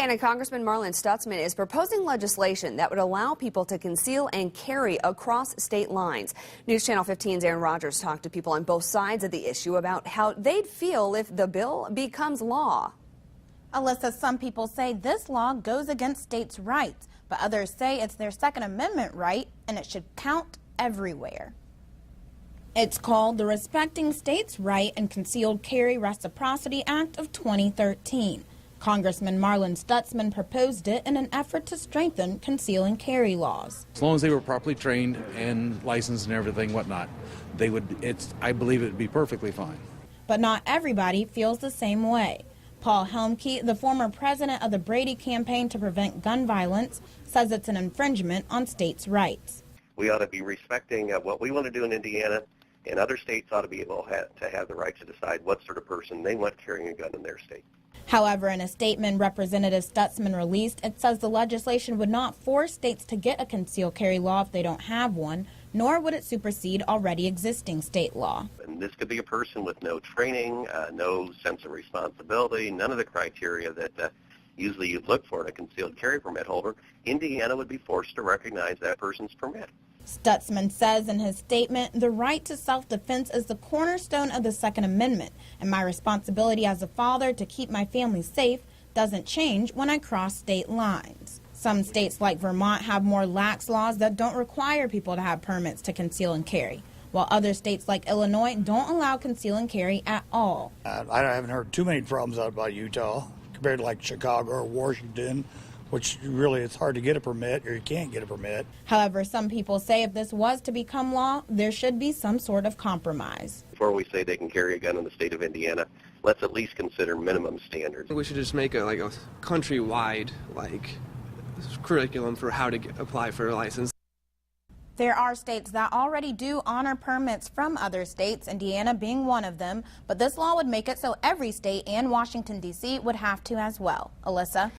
Indiana Congressman Marlin Stutzman is proposing legislation that would allow people to conceal and carry across state lines. News Channel 15's Aaron Rodgers talked to people on both sides of the issue about how they'd feel if the bill becomes law. Alyssa, some people say this law goes against states' rights, but others say it's their Second Amendment right and it should count everywhere. It's called the Respecting States' Right and Concealed Carry Reciprocity Act of 2013. Congressman Marlin Stutzman proposed it in an effort to strengthen conceal and carry laws. As long as they were properly trained and licensed and everything, whatnot, I believe it would be perfectly fine. But not everybody feels the same way. Paul Helmke, the former president of the Brady Campaign to Prevent Gun Violence, says it's an infringement on states' rights. We ought to be respecting what we want to do in Indiana, and other states ought to be able to have the right to decide what sort of person they want carrying a gun in their state. However, in a statement Representative Stutzman released, it says the legislation would not force states to get a concealed carry law if they don't have one, nor would it supersede already existing state law. And this could be a person with no training, no sense of responsibility, none of the criteria that usually you'd look for in a concealed carry permit holder. Indiana would be forced to recognize that person's permit. Stutzman says in his statement, the right to self-defense is the cornerstone of the Second Amendment, and my responsibility as a father to keep my family safe doesn't change when I cross state lines. Some states like Vermont have more lax laws that don't require people to have permits to conceal and carry, while other states like Illinois don't allow conceal and carry at all. I haven't heard too many problems out about Utah compared to like Chicago or Washington, which really it's hard to get a permit or you can't get a permit. However, some people say if this was to become law, there should be some sort of compromise. Before we say they can carry a gun in the state of Indiana, let's at least consider minimum standards. We should just make a countrywide curriculum for how to apply for a license. There are states that already do honor permits from other states, Indiana being one of them, but this law would make it so every state and Washington, D.C. would have to as well. Alyssa?